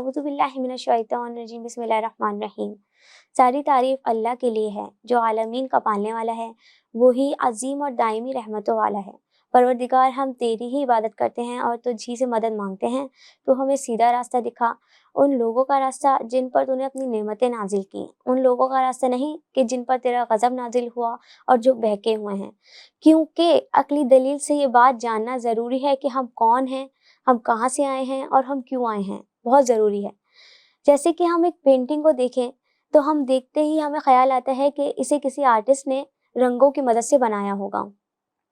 اعوذ باللہ من الشیطان الرجیم بسم اللہ الرحمن الرحیم۔ ساری تعریف اللہ کے لیے ہے جو عالمین کا پالنے والا ہے، وہی عظیم اور دائمی رحمتوں والا ہے۔ پروردگار، ہم تیری ہی عبادت کرتے ہیں اور تجھ ہی سے مدد مانگتے ہیں۔ تو ہمیں سیدھا راستہ دکھا، ان لوگوں کا راستہ جن پر تو نے اپنی نعمتیں نازل کی، ان لوگوں کا راستہ نہیں کہ جن پر تیرا غضب نازل ہوا اور جو بہکے ہوئے ہیں۔ کیونکہ عقلی دلیل سے یہ بات جاننا ضروری ہے کہ ہم کون ہیں، ہم کہاں سے آئے ہیں اور ہم کیوں آئے ہیں، بہت ضروری ہے۔ جیسے کہ ہم ایک پینٹنگ کو دیکھیں تو ہم دیکھتے ہی ہمیں خیال آتا ہے کہ اسے کسی آرٹسٹ نے رنگوں کی مدد سے بنایا ہوگا۔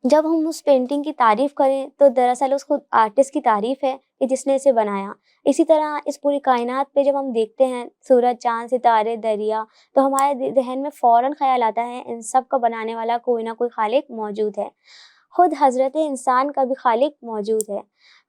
جب ہم اس پینٹنگ کی تعریف کریں تو دراصل اس خود آرٹسٹ کی تعریف ہے کہ جس نے اسے بنایا۔ اسی طرح اس پوری کائنات پہ جب ہم دیکھتے ہیں سورج، چاند، ستارے، دریا، تو ہمارے ذہن میں فوراً خیال آتا ہے ان سب کا بنانے والا کوئی نہ کوئی خالق موجود ہے۔ خود حضرت انسان کا بھی خالق موجود ہے۔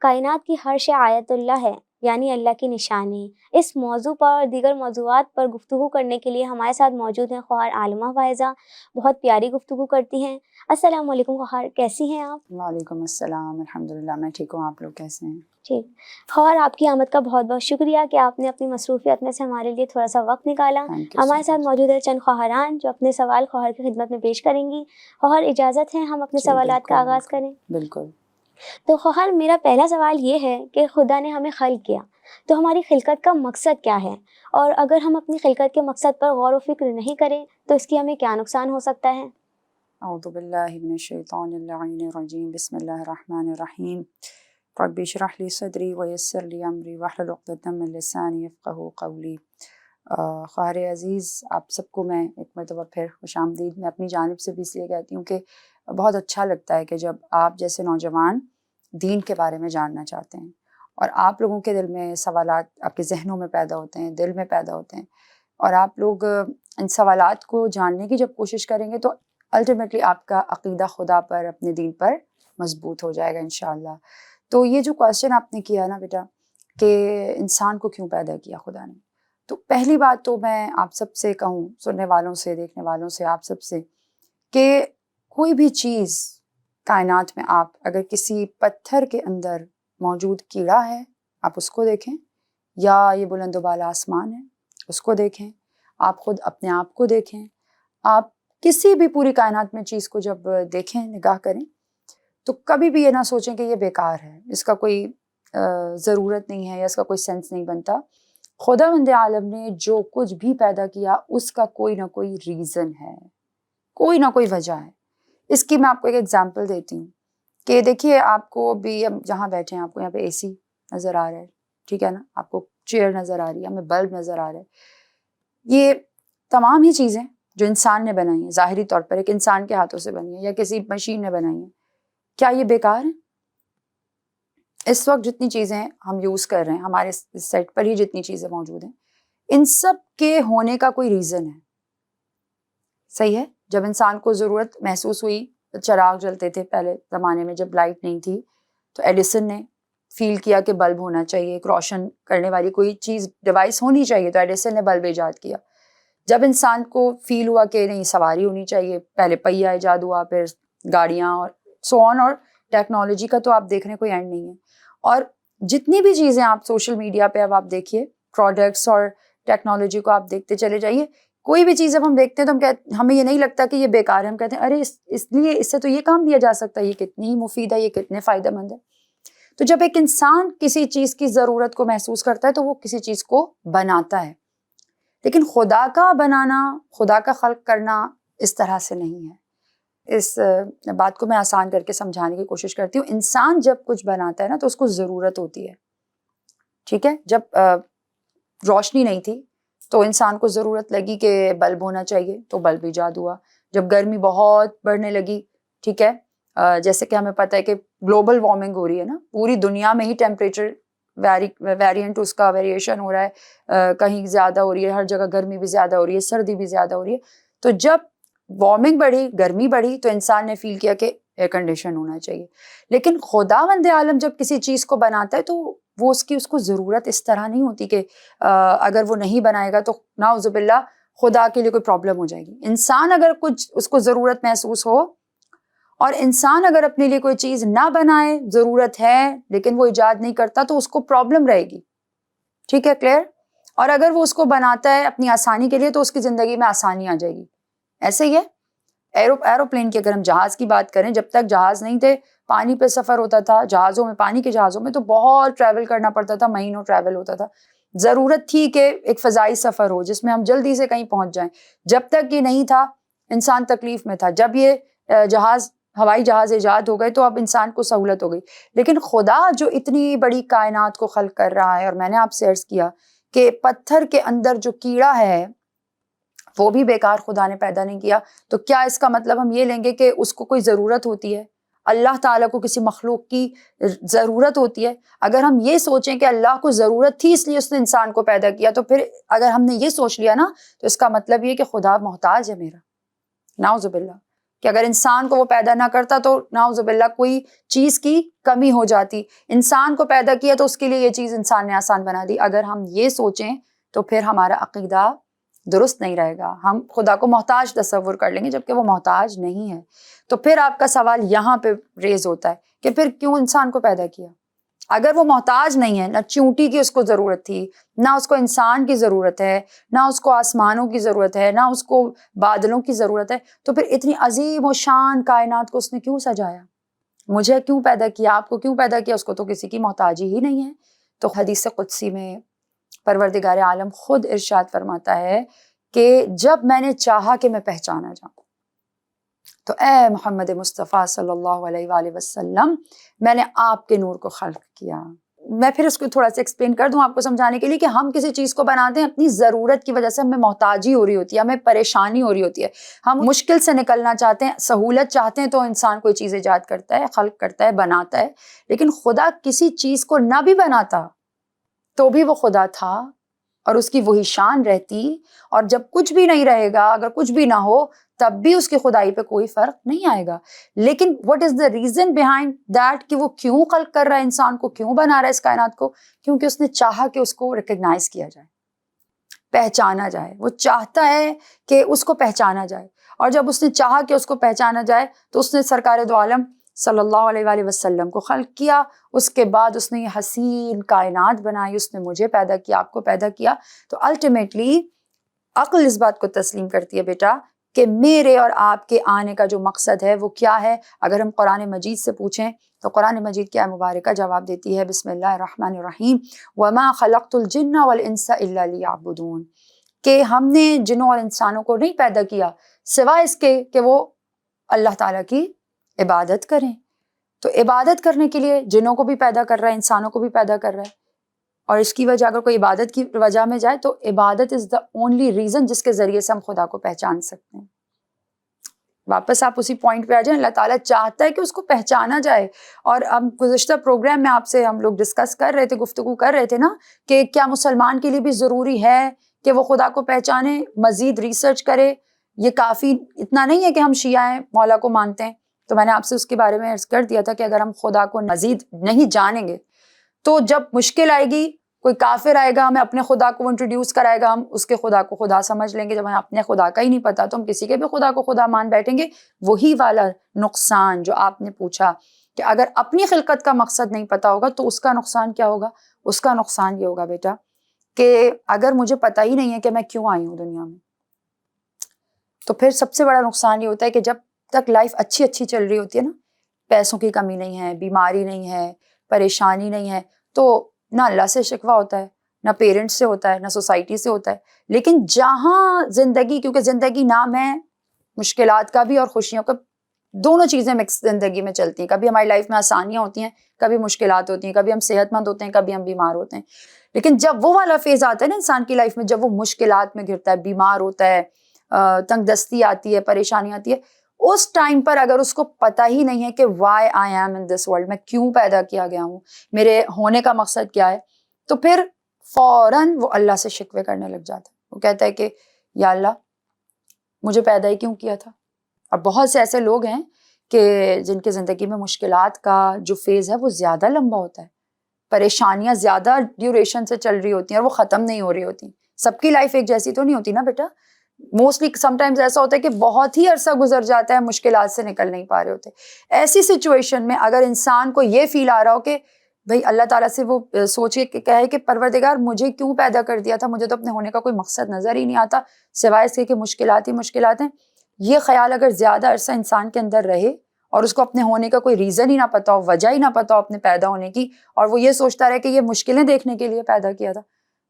کائنات کی ہر شے آیت اللہ ہے، یعنی اللہ کی نشانی۔ اس موضوع پر اور دیگر موضوعات پر گفتگو کرنے کے لیے ہمارے ساتھ موجود ہیں خواہر عالمہ فائزہ، بہت پیاری گفتگو کرتی ہیں۔ السلام علیکم خواہر، کیسی ہیں آپ؟ وعلیکم السلام، الحمدللہ میں ٹھیک ہوں، آپ لوگ کیسے ہیں؟ ٹھیک۔ خواہر، آپ کی آمد کا بہت بہت شکریہ کہ آپ نے اپنی مصروفیت میں سے ہمارے لیے تھوڑا سا وقت نکالا۔ ہمارے ساتھ موجود ہے چند خواہران جو اپنے سوال خواہر کی خدمت میں پیش کریں گی۔ خواہر، اجازت ہے ہم اپنے سوالات کا آغاز کریں؟ بالکل۔ تو خواہر، میرا پہلا سوال یہ ہے کہ خدا نے ہمیں خلق کیا تو ہماری خلقت کا مقصد کیا ہے، اور اگر ہم اپنی خلقت کے مقصد پر غور و فکر نہیں کریں تو اس کی ہمیں کیا نقصان ہو سکتا ہے؟ اعوذ باللہ من الشیطان اللعین الرجیم، بسم اللہ الرحمن الرحیم۔ رب اشرح لی صدری ویسر لی امری واحلل عقدۃ من لسانی یفقہوا قولی۔ خواہر عزیز، آپ سب کو میں ایک مرتبہ پھر خوش آمدید میں اپنی جانب سے بھی اس لیے کہتی ہوں کہ بہت اچھا لگتا ہے کہ جب آپ جیسے نوجوان دین کے بارے میں جاننا چاہتے ہیں اور آپ لوگوں کے دل میں سوالات آپ کے ذہنوں میں پیدا ہوتے ہیں، دل میں پیدا ہوتے ہیں، اور آپ لوگ ان سوالات کو جاننے کی جب کوشش کریں گے تو الٹیمیٹلی آپ کا عقیدہ خدا پر، اپنے دین پر مضبوط ہو جائے گا انشاءاللہ۔ تو یہ جو کویسچن آپ نے کیا نا بیٹا کہ انسان کو کیوں پیدا کیا خدا نے، تو پہلی بات تو میں آپ سب سے کہوں، سننے والوں سے، دیکھنے والوں سے، آپ سب سے، کہ کوئی بھی چیز کائنات میں آپ اگر کسی پتھر کے اندر موجود کیڑا ہے آپ اس کو دیکھیں، یا یہ بلند و بالا آسمان ہے اس کو دیکھیں، آپ خود اپنے آپ کو دیکھیں، آپ کسی بھی پوری کائنات میں چیز کو جب دیکھیں، نگاہ کریں، تو کبھی بھی یہ نہ سوچیں کہ یہ بیکار ہے، اس کا کوئی ضرورت نہیں ہے یا اس کا کوئی سینس نہیں بنتا۔ خداوند عالم نے جو کچھ بھی پیدا کیا اس کا کوئی نہ کوئی ریزن ہے، کوئی نہ کوئی وجہ ہے۔ اس کی میں آپ کو ایک ایگزامپل دیتی ہوں کہ دیکھیے، آپ کو بھی اب جہاں بیٹھے ہیں آپ کو یہاں پہ اے سی نظر آ رہا ہے، ٹھیک ہے نا، آپ کو چیئر نظر آ رہی ہے، ہمیں بلب نظر آ رہا ہے، یہ تمام ہی چیزیں جو انسان نے بنائی ہیں، ظاہری طور پر ایک انسان کے ہاتھوں سے بنی ہے یا کسی مشین نے بنائی ہیں، کیا یہ بیکار ہیں؟ اس وقت جتنی چیزیں ہم یوز کر رہے ہیں، ہمارے سیٹ پر ہی جتنی چیزیں موجود ہیں، ان سب کے ہونے کا کوئی ریزن ہے، صحیح ہے؟ جب انسان کو ضرورت محسوس ہوئی، چراغ جلتے تھے پہلے زمانے میں جب لائٹ نہیں تھی، تو ایڈیسن نے فیل کیا کہ بلب ہونا چاہیے، ایک روشن کرنے والی کوئی چیز ڈیوائس ہونی چاہیے، تو ایڈیسن نے بلب ایجاد کیا۔ جب انسان کو فیل ہوا کہ نہیں، سواری ہونی چاہیے، پہلے پہیہ ایجاد ہوا، پھر گاڑیاں اور سو آن، اور ٹیکنالوجی کا تو آپ دیکھ رہے ہیں کوئی اینڈ نہیں ہے۔ اور جتنی بھی چیزیں آپ سوشل میڈیا پہ اب آپ دیکھیے، پروڈکٹس اور ٹیکنالوجی کو آپ دیکھتے چلے جائیے، کوئی بھی چیز اب ہم دیکھتے ہیں تو ہمیں یہ نہیں لگتا کہ یہ بیکار ہے، ہم کہتے ہیں ارے اس لیے اس سے تو یہ کام لیا جا سکتا ہے، یہ کتنی مفید ہے، یہ کتنے فائدہ مند ہے۔ تو جب ایک انسان کسی چیز کی ضرورت کو محسوس کرتا ہے تو وہ کسی چیز کو بناتا ہے، لیکن خدا کا بنانا، خدا کا خلق کرنا اس طرح سے نہیں ہے۔ اس بات کو میں آسان کر کے سمجھانے کی کوشش کرتی ہوں۔ انسان جب کچھ بناتا ہے نا تو اس کو ضرورت ہوتی ہے، ٹھیک ہے؟ جب روشنی نہیں تھی تو انسان کو ضرورت لگی کہ بلب ہونا چاہیے، تو بلب ایجاد ہوا۔ جب گرمی بہت بڑھنے لگی، ٹھیک ہے، جیسے کہ ہمیں پتہ ہے کہ گلوبل وارمنگ ہو رہی ہے نا، پوری دنیا میں ہی ٹیمپریچر ویریئنٹ اس کا ویریشن ہو رہا ہے، کہیں زیادہ ہو رہی ہے، ہر جگہ گرمی بھی زیادہ ہو رہی ہے، سردی بھی زیادہ ہو رہی ہے۔ تو جب وارمنگ بڑھی، گرمی بڑھی، تو انسان نے فیل کیا کہ ایئر کنڈیشن ہونا چاہیے۔ لیکن خداوند عالم جب کسی چیز کو بناتا ہے تو وہ اس کو ضرورت اس طرح نہیں ہوتی کہ اگر وہ نہیں بنائے گا تو نعوذ باللہ خدا کے لیے کوئی پرابلم ہو جائے گی۔ انسان اگر کچھ اس کو ضرورت محسوس ہو، اور انسان اگر اپنے لیے کوئی چیز نہ بنائے، ضرورت ہے لیکن وہ ایجاد نہیں کرتا، تو اس کو پرابلم رہے گی، ٹھیک ہے، کلیئر؟ اور اگر وہ اس کو بناتا ہے اپنی آسانی کے لیے تو اس کی زندگی میں آسانی آ جائے گی. ایسے ہی ہے ایروپلین کی، اگر ہم جہاز کی بات کریں، جب تک جہاز نہیں تھے پانی پہ سفر ہوتا تھا، جہازوں میں، پانی کے جہازوں میں تو بہت ٹریول کرنا پڑتا تھا، مہینوں ٹریول ہوتا تھا. ضرورت تھی کہ ایک فضائی سفر ہو جس میں ہم جلدی سے کہیں پہنچ جائیں. جب تک یہ نہیں تھا انسان تکلیف میں تھا. جب یہ ہوائی جہاز ایجاد ہو گئے تو اب انسان کو سہولت ہو گئی. لیکن خدا جو اتنی بڑی کائنات کو خلق کر رہا ہے، اور میں نے آپ سے عرض کیا کہ پتھر کے اندر جو کیڑا ہے وہ بھی بیکار خدا نے پیدا نہیں کیا. تو کیا اس کا مطلب ہم یہ لیں گے کہ اس کو کوئی ضرورت ہوتی ہے؟ اللہ تعالیٰ کو کسی مخلوق کی ضرورت ہوتی ہے؟ اگر ہم یہ سوچیں کہ اللہ کو ضرورت تھی اس لیے اس نے انسان کو پیدا کیا، تو پھر اگر ہم نے یہ سوچ لیا نا تو اس کا مطلب یہ کہ خدا محتاج ہے میرا. نعوذ باللہ، کہ اگر انسان کو وہ پیدا نہ کرتا تو نعوذ باللہ کوئی چیز کی کمی ہو جاتی. انسان کو پیدا کیا تو اس کے لیے یہ چیز انسان نے آسان بنا دی. اگر ہم یہ سوچیں تو پھر ہمارا عقیدہ درست نہیں رہے گا. ہم خدا کو محتاج تصور کر لیں گے جبکہ وہ محتاج نہیں ہے. تو پھر آپ کا سوال یہاں پہ ریز ہوتا ہے کہ پھر کیوں انسان کو پیدا کیا؟ اگر وہ محتاج نہیں ہے، نہ چونٹی کی اس کو ضرورت تھی، نہ اس کو انسان کی ضرورت ہے، نہ اس کو آسمانوں کی ضرورت ہے، نہ اس کو بادلوں کی ضرورت ہے، تو پھر اتنی عظیم و شان کائنات کو اس نے کیوں سجایا؟ مجھے کیوں پیدا کیا؟ آپ کو کیوں پیدا کیا؟ اس کو تو کسی کی محتاجی ہی نہیں ہے. تو حدیث قدسی میں پروردگار عالم خود ارشاد فرماتا ہے کہ جب میں نے چاہا کہ میں پہچانا جاؤں تو اے محمد مصطفیٰ صلی اللہ علیہ وآلہ وسلم، میں نے آپ کے نور کو خلق کیا. میں پھر اس کو تھوڑا سا ایکسپلین کر دوں آپ کو سمجھانے کے لیے کہ ہم کسی چیز کو بناتے ہیں اپنی ضرورت کی وجہ سے، ہمیں محتاجی ہو رہی ہوتی ہے، ہمیں پریشانی ہو رہی ہوتی ہے، ہم مشکل سے نکلنا چاہتے ہیں، سہولت چاہتے ہیں، تو انسان کوئی چیز ایجاد کرتا ہے، خلق کرتا ہے، بناتا ہے. لیکن خدا کسی چیز کو نہ بھی بناتا تو بھی وہ خدا تھا اور اس کی وہی شان رہتی. اور جب کچھ بھی نہیں رہے گا، اگر کچھ بھی نہ ہو، تب بھی اس کی خدائی پہ کوئی فرق نہیں آئے گا. لیکن what is the reason behind that کہ وہ کیوں خلق کر رہا ہے انسان کو، کیوں بنا رہا ہے اس کائنات کو؟ کیونکہ اس نے چاہا کہ اس کو ریکگنائز کیا جائے، پہچانا جائے. وہ چاہتا ہے کہ اس کو پہچانا جائے، اور جب اس نے چاہا کہ اس کو پہچانا جائے تو اس نے سرکار دو عالم صلی اللہ علیہ وآلہ وسلم کو خلق کیا. اس کے بعد اس نے یہ حسین کائنات بنائی، اس نے مجھے پیدا کیا، آپ کو پیدا کیا. تو الٹیمیٹلی عقل اس بات کو تسلیم کرتی ہے بیٹا کہ میرے اور آپ کے آنے کا جو مقصد ہے وہ کیا ہے. اگر ہم قرآن مجید سے پوچھیں تو قرآن مجید کیا مبارکہ جواب دیتی ہے، بسم اللہ الرحمن الرحیم، وَمَا خَلَقْتُ الْجِنَّ وَالْإِنسَ إِلَّا لِيَعْبُدُونَ، کہ ہم نے جنوں اور انسانوں کو نہیں پیدا کیا سوائے اس کے کہ وہ اللہ تعالیٰ کی عبادت کریں. تو عبادت کرنے کے لیے جنوں کو بھی پیدا کر رہا ہے، انسانوں کو بھی پیدا کر رہا ہے. اور اس کی وجہ، اگر کوئی عبادت کی وجہ میں جائے تو عبادت از دا اونلی ریزن جس کے ذریعے سے ہم خدا کو پہچان سکتے ہیں. واپس آپ اسی پوائنٹ پہ آ جائیں، اللہ تعالیٰ چاہتا ہے کہ اس کو پہچانا جائے. اور اب گزشتہ پروگرام میں آپ سے ہم لوگ ڈسکس کر رہے تھے، گفتگو کر رہے تھے نا، کہ کیا مسلمان کے لیے بھی ضروری ہے کہ وہ خدا کو پہچانے، مزید ریسرچ کرے؟ یہ کافی اتنا نہیں ہے کہ ہم شیعہ ہیں، مولا کو مانتے ہیں. تو میں نے آپ سے اس کے بارے میں عرض کر دیا تھا کہ اگر ہم خدا کو مزید نہیں جانیں گے تو جب مشکل آئے گی، کوئی کافر آئے گا، ہمیں اپنے خدا کو انٹروڈیوس کرائے گا، ہم اس کے خدا کو خدا سمجھ لیں گے. جب ہمیں اپنے خدا کا ہی نہیں پتا تو ہم کسی کے بھی خدا کو خدا مان بیٹھیں گے. وہی والا نقصان جو آپ نے پوچھا کہ اگر اپنی خلقت کا مقصد نہیں پتا ہوگا تو اس کا نقصان کیا ہوگا؟ اس کا نقصان یہ ہوگا بیٹا کہ اگر مجھے پتا ہی نہیں ہے کہ میں کیوں آئی ہوں دنیا میں، تو پھر سب سے بڑا نقصان یہ ہوتا ہے کہ جب تک لائف اچھی چل رہی ہوتی ہے نا، پیسوں کی کمی نہیں ہے، بیماری نہیں ہے، پریشانی نہیں ہے، تو نہ اللہ سے شکوہ ہوتا ہے، نہ پیرنٹس سے ہوتا ہے، نہ سوسائٹی سے ہوتا ہے. لیکن جہاں زندگی، کیونکہ زندگی نام ہے مشکلات کا بھی اور خوشیوں کا، دونوں چیزیں مکس زندگی میں چلتی ہیں. کبھی ہماری لائف میں آسانیاں ہوتی ہیں، کبھی مشکلات ہوتی ہیں، کبھی ہم صحت مند ہوتے ہیں، کبھی ہم بیمار ہوتے ہیں. لیکن جب وہ والا فیز آتا ہے نا انسان کی لائف میں، جب وہ مشکلات میں گرتا ہے، بیمار ہوتا ہے، تنگ دستی آتی ہے، پریشانی آتی ہے، اس ٹائم پر اگر اس کو پتہ ہی نہیں ہے کہ why I am in this world, میں کیوں پیدا کیا گیا ہوں، میرے ہونے کا مقصد کیا ہے، تو پھر فوراً وہ اللہ سے شکوے کرنے لگ جاتا ہے. وہ کہتا ہے کہ یا اللہ مجھے پیدا ہی کیوں کیا تھا. اور بہت سے ایسے لوگ ہیں کہ جن کی زندگی میں مشکلات کا جو فیز ہے وہ زیادہ لمبا ہوتا ہے، پریشانیاں زیادہ ڈیوریشن سے چل رہی ہوتی ہیں اور وہ ختم نہیں ہو رہی ہوتی. سب کی لائف ایک جیسی تو نہیں ہوتی نا بیٹا. موسٹلی سم ٹائمز ایسا ہوتا ہے کہ بہت ہی عرصہ گزر جاتا ہے، مشکلات سے نکل نہیں پا رہے ہوتے. ایسی سچویشن میں اگر انسان کو یہ فیل آ رہا ہو کہ بھائی اللہ تعالیٰ سے وہ سوچے کہ کہے کہ پروردگار مجھے کیوں پیدا کر دیا تھا، مجھے تو اپنے ہونے کا کوئی مقصد نظر ہی نہیں آتا سوائے اس کے کہ مشکلات ہی مشکلات ہیں. یہ خیال اگر زیادہ عرصہ انسان کے اندر رہے اور اس کو اپنے ہونے کا کوئی ریزن ہی نہ پتا ہو، وجہ ہی نہ پتا ہو اپنے پیدا ہونے کی، اور وہ یہ سوچتا رہے کہ یہ مشکلیں دیکھنے کے لیے پیدا کیا تھا،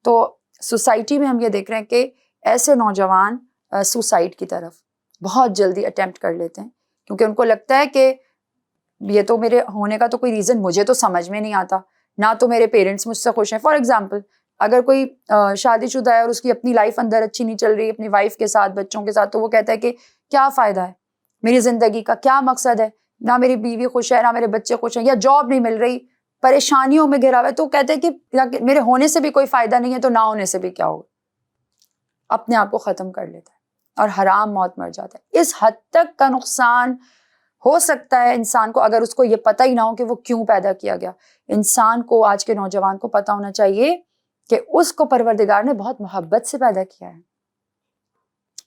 تو سوسائٹی میں ہم یہ دیکھ رہے ہیں کہ ایسے نوجوان سوسائڈ کی طرف بہت جلدی اٹیمپٹ کر لیتے ہیں، کیونکہ ان کو لگتا ہے کہ یہ تو میرے ہونے کا تو کوئی ریزن مجھے تو سمجھ میں نہیں آتا، نہ تو میرے پیرنٹس مجھ سے خوش ہیں. فار ایگزامپل اگر کوئی شادی شدہ ہے اور اس کی اپنی لائف اندر اچھی نہیں چل رہی اپنی وائف کے ساتھ بچوں کے ساتھ، تو وہ کہتا ہے کہ کیا فائدہ ہے میری زندگی کا، کیا مقصد ہے، نہ میری بیوی خوش ہے نہ میرے بچے خوش ہیں، یا جاب نہیں مل رہی، پریشانیوں میں گھرا ہوا ہے، تو کہتے ہیں کہ میرے ہونے سے بھی کوئی فائدہ نہیں ہے تو نہ ہونے سے بھی کیا ہوگا. اپنے آپ کو ختم کر لیتا ہے اور حرام موت مر جاتا ہے. اس حد تک کا نقصان ہو سکتا ہے انسان کو اگر اس کو یہ پتہ ہی نہ ہو کہ وہ کیوں پیدا کیا گیا. انسان کو، آج کے نوجوان کو پتہ ہونا چاہیے کہ اس کو پروردگار نے بہت محبت سے پیدا کیا ہے،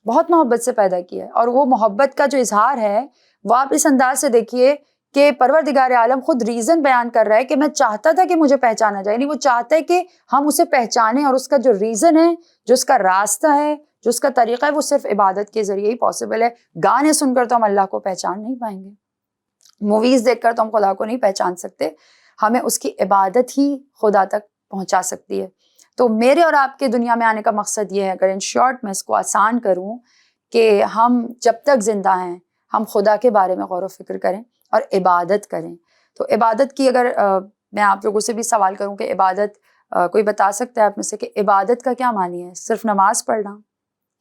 بہت محبت سے پیدا کیا ہے، اور وہ محبت کا جو اظہار ہے وہ آپ اس انداز سے دیکھیے کہ پروردگار عالم خود ریزن بیان کر رہا ہے کہ میں چاہتا تھا کہ مجھے پہچانا جائے، نہیں وہ چاہتا ہے کہ ہم اسے پہچانیں، اور اس کا جو ریزن ہے، جو اس کا راستہ ہے، جو اس کا طریقہ ہے، وہ صرف عبادت کے ذریعے ہی پاسبل ہے. گانے سن کر تو ہم اللہ کو پہچان نہیں پائیں گے، موویز دیکھ کر تو ہم خدا کو نہیں پہچان سکتے، ہمیں اس کی عبادت ہی خدا تک پہنچا سکتی ہے. تو میرے اور آپ کے دنیا میں آنے کا مقصد یہ ہے، اگر ان شارٹ میں اس کو آسان کروں، کہ ہم جب تک زندہ ہیں ہم خدا کے بارے میں غور و فکر کریں اور عبادت کریں. تو عبادت کی اگر میں آپ لوگوں سے بھی سوال کروں کہ عبادت کوئی بتا سکتا ہے آپ میں سے کہ عبادت کا کیا معنی ہے؟ صرف نماز پڑھنا؟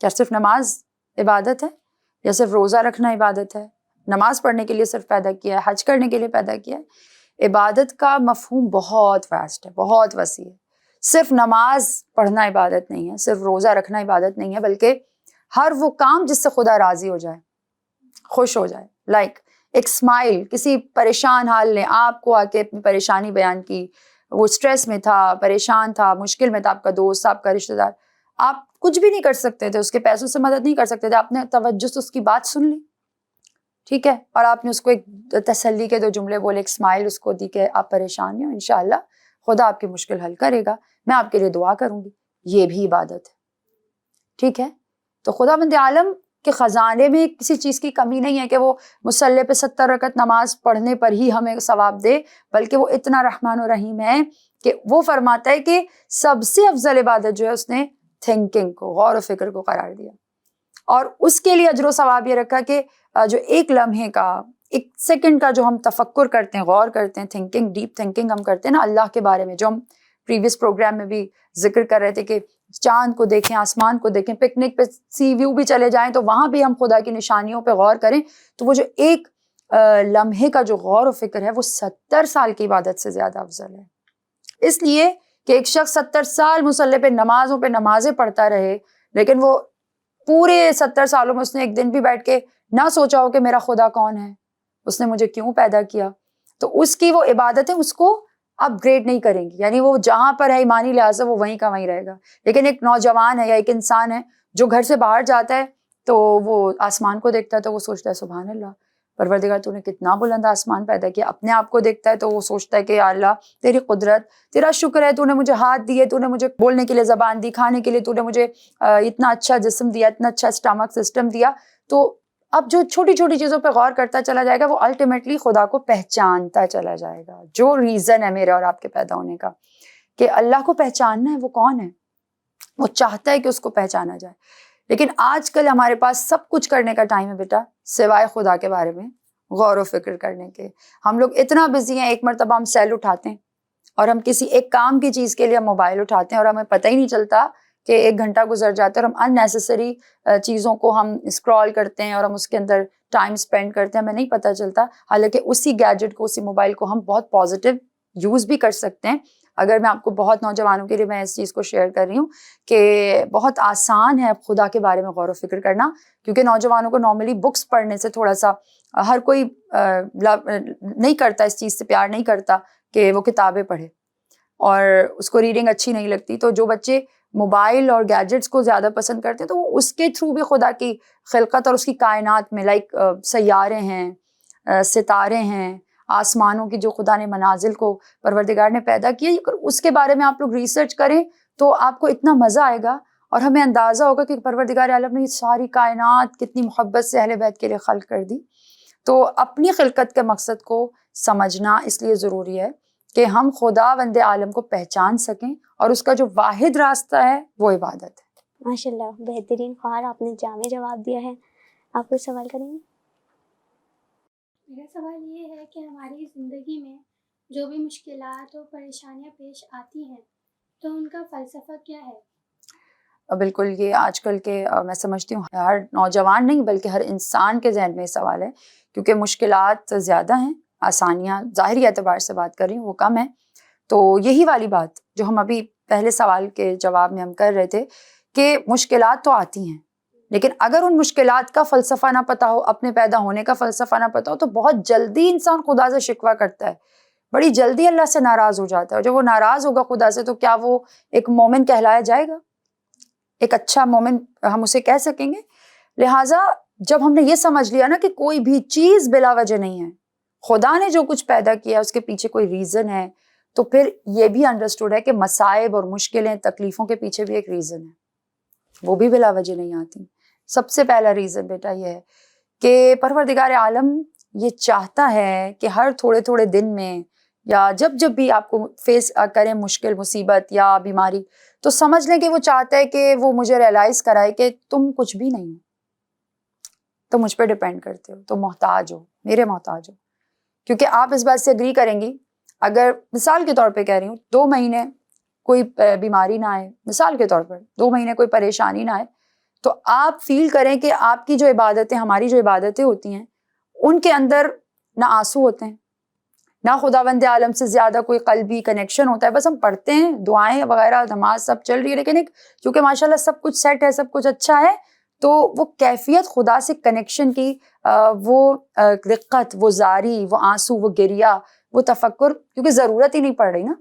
کیا صرف نماز عبادت ہے، یا صرف روزہ رکھنا عبادت ہے؟ نماز پڑھنے کے لیے صرف پیدا کیا ہے، حج کرنے کے لیے پیدا کیا ہے؟ عبادت کا مفہوم بہت واسٹ ہے، بہت وسیع ہے. صرف نماز پڑھنا عبادت نہیں ہے، صرف روزہ رکھنا عبادت نہیں ہے، بلکہ ہر وہ کام جس سے خدا راضی ہو جائے، خوش ہو جائے. لائک ایک اسمائل، کسی پریشان حال نے آپ کو آ کے اپنی پریشانی بیان کی، وہ اسٹریس میں تھا، پریشان تھا، مشکل میں تھا، آپ کا دوست، آپ کا رشتہ دار، آپ کچھ بھی نہیں کر سکتے تھے، اس کے پیسوں سے مدد نہیں کر سکتے تھے، آپ نے توجہ سے اس کی بات سن لی، ٹھیک ہے، اور آپ نے اس کو ایک تسلی کے 2 جملے بولے، ایک اسمائل اس کو دی کہ آپ پریشان نہیں ہو، انشاءاللہ خدا آپ کی مشکل حل کرے گا، میں آپ کے لیے دعا کروں گی. یہ بھی عبادت ہے، ٹھیک ہے. تو خداوند عالم کے خزانے میں کسی چیز کی کمی نہیں ہے کہ وہ مصلی پہ 70 رکعت نماز پڑھنے پر ہی ہمیں ثواب دے، بلکہ وہ اتنا رحمان و رحیم ہے کہ وہ فرماتا ہے کہ سب سے افضل عبادت جو ہے اس نے تھنکنگ کو، غور و فکر کو قرار دیا، اور اس کے لیے اجر و ثواب یہ رکھا کہ جو ایک لمحے کا، ایک سیکنڈ کا جو ہم تفکر کرتے ہیں، غور کرتے ہیں، تھنکنگ، ڈیپ تھنکنگ ہم کرتے ہیں نا اللہ کے بارے میں، جو ہم پریویس پروگرام میں بھی ذکر کر رہے تھے کہ چاند کو دیکھیں، آسمان کو دیکھیں، پکنک پہ سی ویو بھی چلے جائیں تو وہاں بھی ہم خدا کی نشانیوں پہ غور کریں، تو وہ جو ایک لمحے کا جو غور و فکر ہے وہ 70 سال کی عبادت سے زیادہ افضل ہے. اس لیے کہ ایک شخص 70 سال مصلی پہ نمازیں پڑھتا رہے، لیکن وہ پورے 70 سالوں میں اس نے ایک دن بھی بیٹھ کے نہ سوچا ہو کہ میرا خدا کون ہے، اس نے مجھے کیوں پیدا کیا، تو اس کی وہ عبادتیں اس کو اپ گریڈ نہیں کریں گی. یعنی وہ جہاں پر ہے ایمانی لحاظ سے وہ وہیں کا وہیں رہے گا. لیکن ایک نوجوان ہے یا ایک انسان ہے جو گھر سے باہر جاتا ہے تو وہ آسمان کو دیکھتا ہے تو وہ سوچتا ہے سبحان اللہ، پروردگار تو نے کتنا بلند آسمان پیدا کیا. اپنے آپ کو دیکھتا ہے تو وہ سوچتا ہے کہ یا اللہ تیری قدرت، تیرا شکر ہے، تو نے مجھے ہاتھ دیے، تو نے مجھے بولنے کے لیے زبان دی، کھانے کے لیے تو نے مجھے اتنا اچھا جسم دیا، اتنا اچھا اسٹمک سسٹم دیا. تو اب جو چھوٹی چھوٹی چیزوں پہ غور کرتا چلا جائے گا وہ الٹیمیٹلی خدا کو پہچانتا چلا جائے گا. جو ریزن ہے میرے اور آپ کے پیدا ہونے کا کہ اللہ کو پہچاننا ہے، وہ کون ہے، وہ چاہتا ہے کہ اس کو پہچانا جائے. لیکن آج کل ہمارے پاس سب کچھ کرنے کا ٹائم ہے بیٹا سوائے خدا کے بارے میں غور و فکر کرنے کے. ہم لوگ اتنا بزی ہیں، ایک مرتبہ ہم سیل اٹھاتے ہیں اور ہم کسی ایک کام کی چیز کے لیے ہم موبائل اٹھاتے ہیں اور ہمیں پتہ ہی نہیں چلتا کہ 1 گھنٹہ گزر جاتا ہے اور ہم اننیسیسری چیزوں کو ہم اسکرال کرتے ہیں اور ہم اس کے اندر ٹائم اسپینڈ کرتے ہیں، ہمیں نہیں پتہ چلتا. حالانکہ اسی گیجٹ کو، اسی موبائل کو ہم بہت پازیٹیو یوز بھی کر سکتے ہیں. اگر میں آپ کو بہت نوجوانوں کے لیے میں اس چیز کو شیئر کر رہی ہوں کہ بہت آسان ہے خدا کے بارے میں غور و فکر کرنا، کیونکہ نوجوانوں کو نارملی بکس پڑھنے سے تھوڑا سا ہر کوئی نہیں کرتا، اس چیز سے پیار نہیں کرتا کہ وہ کتابیں پڑھے اور اس کو ریڈنگ اچھی نہیں لگتی. تو جو بچے موبائل اور گیجٹس کو زیادہ پسند کرتے ہیں تو وہ اس کے تھرو بھی خدا کی خلقت اور اس کی کائنات میں لائک سیارے ہیں، ستارے ہیں، آسمانوں کی جو خدا نے منازل کو پروردگار نے پیدا کیا، اس کے بارے میں آپ لوگ ریسرچ کریں تو آپ کو اتنا مزہ آئے گا اور ہمیں اندازہ ہوگا کہ پروردگار عالم نے یہ ساری کائنات کتنی محبت سے اہل بیت کے لیے خلق کر دی۔ تو اپنی خلقت کے مقصد کو سمجھنا اس لیے ضروری ہے کہ ہم خداوند عالم کو پہچان سکیں، اور اس کا جو واحد راستہ ہے وہ عبادت ہے۔ ماشاء اللہ، بہترین خوار، آپ نے جامع جواب دیا ہے۔ آپ کوئی سوال کریں گے؟ میرا سوال یہ ہے کہ ہماری زندگی میں جو بھی مشکلات اور پریشانیاں پیش آتی ہیں تو ان کا فلسفہ کیا ہے؟ بالکل، یہ آج کل کے میں سمجھتی ہوں ہر نوجوان نہیں بلکہ ہر انسان کے ذہن میں یہ سوال ہے، کیونکہ مشکلات زیادہ ہیں، آسانیاں ظاہری اعتبار سے بات کر رہی ہوں وہ کم ہیں۔ تو یہی والی بات جو ہم ابھی پہلے سوال کے جواب میں ہم کر رہے تھے کہ مشکلات تو آتی ہیں، لیکن اگر ان مشکلات کا فلسفہ نہ پتہ ہو، اپنے پیدا ہونے کا فلسفہ نہ پتہ ہو، تو بہت جلدی انسان خدا سے شکوہ کرتا ہے، بڑی جلدی اللہ سے ناراض ہو جاتا ہے، اور جب وہ ناراض ہوگا خدا سے تو کیا وہ ایک مومن کہلایا جائے گا؟ ایک اچھا مومن ہم اسے کہہ سکیں گے؟ لہٰذا جب ہم نے یہ سمجھ لیا نا کہ کوئی بھی چیز بلا وجہ نہیں ہے، خدا نے جو کچھ پیدا کیا اس کے پیچھے کوئی ریزن ہے، تو پھر یہ بھی انڈرسٹوڈ ہے کہ مصائب اور مشکلیں، تکلیفوں کے پیچھے بھی ایک ریزن ہے، وہ بھی بلا وجہ نہیں آتی۔ سب سے پہلا ریزن بیٹا یہ ہے کہ پروردگار عالم یہ چاہتا ہے کہ ہر تھوڑے تھوڑے دن میں یا جب بھی آپ کو فیس کریں مشکل، مصیبت یا بیماری، تو سمجھ لیں کہ وہ چاہتا ہے کہ وہ مجھے ریئلائز کرائے کہ تم کچھ بھی نہیں ہو، تم مجھ پہ ڈیپینڈ کرتے ہو، تم محتاج ہو، میرے محتاج ہو۔ کیونکہ آپ اس بات سے اگری کریں گی، اگر مثال کے طور پہ کہہ رہی ہوں 2 مہینے کوئی بیماری نہ آئے، مثال کے طور پر 2 مہینے کوئی پریشانی نہ آئے، تو آپ فیل کریں کہ آپ کی جو عبادتیں، ہماری جو عبادتیں ہوتی ہیں، ان کے اندر نہ آنسو ہوتے ہیں، نہ خداوند عالم سے زیادہ کوئی قلبی کنیکشن ہوتا ہے، بس ہم پڑھتے ہیں، دعائیں وغیرہ، نماز سب چل رہی ہے، لیکن کیونکہ ماشاءاللہ سب کچھ سیٹ ہے، سب کچھ اچھا ہے، تو وہ کیفیت خدا سے کنیکشن کی، وہ رقت، وہ زاری، وہ آنسو، وہ گریہ، وہ تفکر، کیونکہ ضرورت ہی نہیں پڑ رہی نا،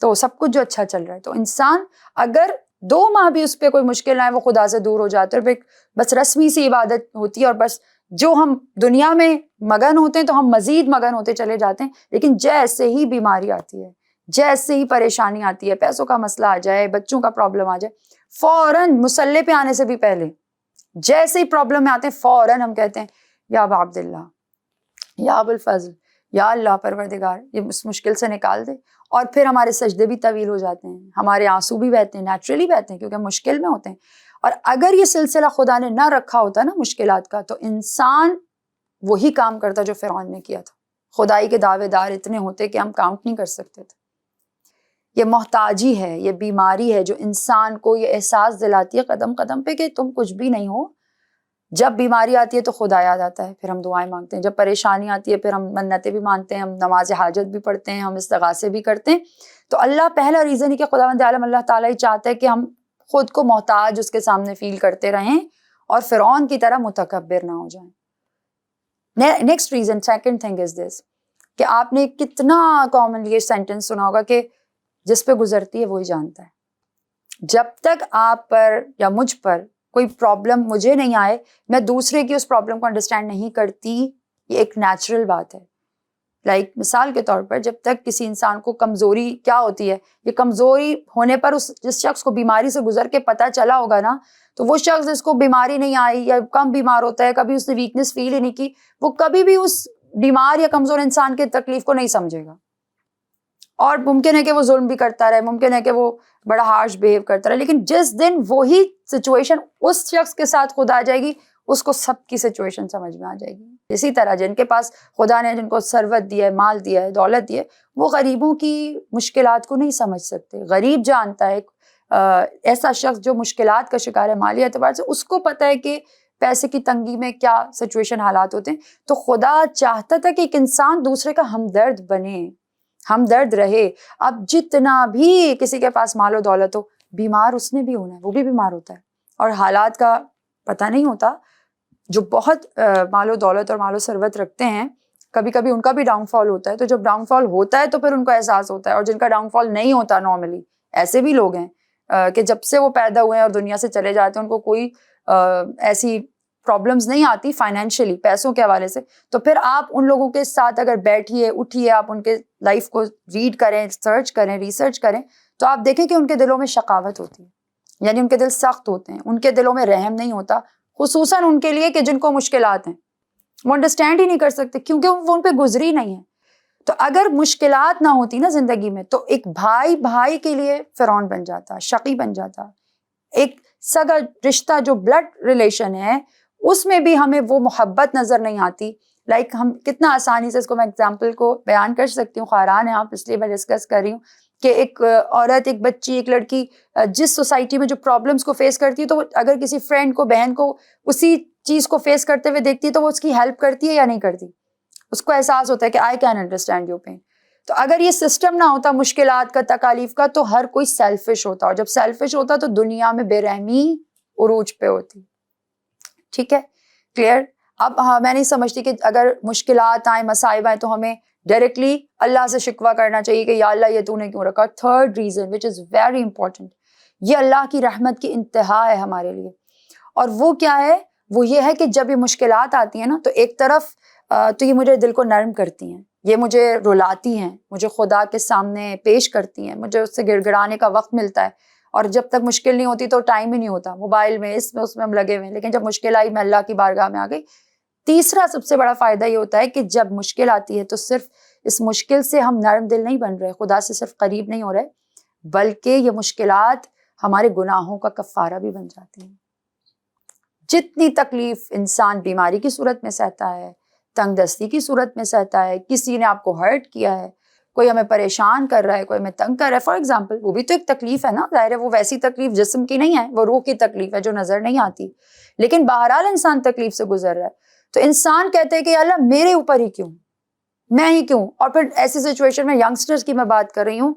تو سب کچھ جو اچھا چل رہا ہے، تو انسان اگر 2 ماہ بھی اس پہ کوئی مشکل آئے، وہ خدا سے دور ہو جاتا ہے، اور بس رسمی سی عبادت ہوتی ہے، اور بس جو ہم دنیا میں مگن ہوتے ہیں تو ہم مزید مگن ہوتے چلے جاتے ہیں، لیکن جیسے ہی بیماری آتی ہے، جیسے ہی پریشانی آتی ہے، پیسوں کا مسئلہ آ جائے، بچوں کا پرابلم آ جائے، فوراً مصلی پہ آنے سے بھی پہلے جیسے ہی پرابلم میں آتے ہیں فوراً ہم کہتے ہیں یا ابا عبداللہ، یا ابو الفضل، یا اللہ پروردگار یہ اس مشکل سے نکال دے، اور پھر ہمارے سجدے بھی طویل ہو جاتے ہیں، ہمارے آنسو بھی بہتے ہیں، نیچرلی بہتے ہیں کیونکہ ہم مشکل میں ہوتے ہیں۔ اور اگر یہ سلسلہ خدا نے نہ رکھا ہوتا نا مشکلات کا، تو انسان وہی کام کرتا جو فرعون نے کیا تھا، خدائی کے دعوے دار اتنے ہوتے کہ ہم کاؤنٹ نہیں کر سکتے تھے۔ یہ محتاجی ہے، یہ بیماری ہے جو انسان کو یہ احساس دلاتی ہے قدم قدم پہ کہ تم کچھ بھی نہیں ہو۔ جب بیماری آتی ہے تو خدا یاد آتا ہے، پھر ہم دعائیں مانگتے ہیں، جب پریشانی آتی ہے پھر ہم منتیں بھی مانتے ہیں، ہم نماز حاجت بھی پڑھتے ہیں، ہم استغاثے بھی کرتے ہیں۔ تو اللہ پہلا ریزن ہی کہ خداوند عالم اللہ تعالیٰ ہی چاہتا ہے کہ ہم خود کو محتاج اس کے سامنے فیل کرتے رہیں اور فرعون کی طرح متکبر نہ ہو جائیں۔ Next reason, second thing is this, کہ آپ نے کتنا کامنلی یہ سینٹنس سنا ہوگا کہ جس پہ گزرتی ہے وہی جانتا ہے۔ جب تک آپ پر یا مجھ پر کوئی پرابلم مجھے نہیں آئے، میں دوسرے کی اس پرابلم کو انڈرسٹینڈ نہیں کرتی، یہ ایک نیچرل بات ہے۔ لائک مثال کے طور پر جب تک کسی انسان کو کمزوری کیا ہوتی ہے، یہ کمزوری ہونے پر جس شخص کو بیماری سے گزر کے پتہ چلا ہوگا نا، تو وہ شخص جس کو بیماری نہیں آئی یا کم بیمار ہوتا ہے، کبھی اس نے ویکنس فیل ہی نہیں کی، وہ کبھی بھی اس بیمار یا کمزور انسان کی تکلیف کو نہیں سمجھے گا، اور ممکن ہے کہ وہ ظلم بھی کرتا رہے، ممکن ہے کہ وہ بڑا ہارش بیہیو کرتا رہے، لیکن جس دن وہی سچویشن اس شخص کے ساتھ خدا آ جائے گی، اس کو سب کی سچویشن سمجھ میں آ جائے گی۔ اسی طرح جن کے پاس خدا نے جن کو ثروت دی ہے، مال دیا ہے، دولت دی ہے، وہ غریبوں کی مشکلات کو نہیں سمجھ سکتے۔ غریب جانتا ہے، ایسا شخص جو مشکلات کا شکار ہے مالی اعتبار سے، اس کو پتہ ہے کہ پیسے کی تنگی میں کیا سچویشن حالات ہوتے ہیں۔ تو خدا چاہتا تھا کہ ایک انسان دوسرے کا ہمدرد بنے، ہمدرد رہے۔ اب جتنا بھی کسی کے پاس مال و دولت ہو، بیمار اس نے بھی ہونا ہے، وہ بھی بیمار ہوتا ہے، اور حالات کا پتہ نہیں ہوتا۔ جو بہت مال و دولت اور مال و ثروت رکھتے ہیں، کبھی کبھی ان کا بھی ڈاؤن فال ہوتا ہے، تو جب ڈاؤن فال ہوتا ہے تو پھر ان کو احساس ہوتا ہے، اور جن کا ڈاؤن فال نہیں ہوتا نارملی، ایسے بھی لوگ ہیں کہ جب سے وہ پیدا ہوئے ہیں اور دنیا سے چلے جاتے ہیں، ان کو کوئی ایسی پرابلمس نہیں آتی فائنینشلی، پیسوں کے حوالے سے، تو پھر آپ ان لوگوں کے ساتھ اگر بیٹھیے اٹھیے، آپ ان کے لائف کو ریڈ کریں، سرچ کریں، ریسرچ کریں، تو آپ دیکھیں کہ ان کے دلوں میں شقاوت ہوتی ہے، یعنی ان کے دل سخت ہوتے ہیں، ان کے دلوں میں رحم نہیں ہوتا، خصوصاً ان کے لیے کہ جن کو مشکلات ہیں، وہ انڈرسٹینڈ ہی نہیں کر سکتے کیونکہ وہ ان پہ گزری نہیں ہے۔ تو اگر مشکلات نہ ہوتی نا زندگی میں، تو ایک بھائی بھائی کے لیے فرعون بن جاتا، شقی بن جاتا، ایک سگا رشتہ جو بلڈ ریلیشن ہے اس میں بھی ہمیں وہ محبت نظر نہیں آتی۔ لائک ہم کتنا آسانی سے اس کو میں اگزامپل کو بیان کر سکتی ہوں، خیران ہے آپ، اس لیے میں ڈسکس کر رہی ہوں کہ ایک عورت، ایک بچی، ایک لڑکی جس سوسائٹی میں جو پرابلمس کو فیس کرتی ہے، تو اگر کسی فرینڈ کو، بہن کو اسی چیز کو فیس کرتے ہوئے دیکھتی ہے تو وہ اس کی ہیلپ کرتی ہے یا نہیں کرتی؟ اس کو احساس ہوتا ہے کہ I can understand your pain. تو اگر یہ سسٹم نہ ہوتا مشکلات کا، تکالیف کا، تو ہر کوئی سیلفش ہوتا، اور جب سیلفش ہوتا تو دنیا میں بے رحمی عروج پہ ہوتی۔ ٹھیک ہے، کلیئر؟ اب میں نہیں سمجھتی کہ اگر مشکلات آئیں، مصائب آئیں، تو ہمیں ڈائریکٹلی اللہ سے شکوہ کرنا چاہیے کہ یا اللہ یہ تو نے کیوں رکھا۔ Third reason which is very important, یہ اللہ کی رحمت کی انتہا ہے ہمارے لیے، اور وہ کیا ہے؟ وہ یہ ہے کہ جب یہ مشکلات آتی ہیں نا، تو ایک طرف تو یہ مجھے دل کو نرم کرتی ہیں، یہ مجھے رلاتی ہیں، مجھے خدا کے سامنے پیش کرتی ہیں، مجھے اس سے گڑ گڑانے کا وقت ملتا ہے، اور جب تک مشکل نہیں ہوتی تو ٹائم ہی نہیں ہوتا، موبائل میں اس میں ہم لگے ہوئے ہیں، لیکن جب مشکل آئی میں اللہ کی بارگاہ میں آ گئی۔ تیسرا سب سے بڑا فائدہ یہ ہوتا ہے کہ جب مشکل آتی ہے تو صرف اس مشکل سے ہم نرم دل نہیں بن رہے، خدا سے صرف قریب نہیں ہو رہے، بلکہ یہ مشکلات ہمارے گناہوں کا کفارہ بھی بن جاتی ہیں۔ جتنی تکلیف انسان بیماری کی صورت میں سہتا ہے، تنگ دستی کی صورت میں سہتا ہے، کسی نے آپ کو ہرٹ کیا ہے، کوئی ہمیں پریشان کر رہا ہے، کوئی ہمیں تنگ کر رہا ہے، فار ایگزامپل، وہ بھی تو ایک تکلیف ہے نا، ظاہر ہے وہ ویسی تکلیف جسم کی نہیں ہے، وہ روح کی تکلیف ہے جو نظر نہیں آتی، لیکن بہرحال انسان تکلیف سے گزر رہا ہے، تو انسان کہتے ہیں کہ اللہ میرے اوپر ہی کیوں، میں ہی کیوں؟ اور پھر ایسی سچویشن میں ینگسٹرز کی میں بات کر رہی ہوں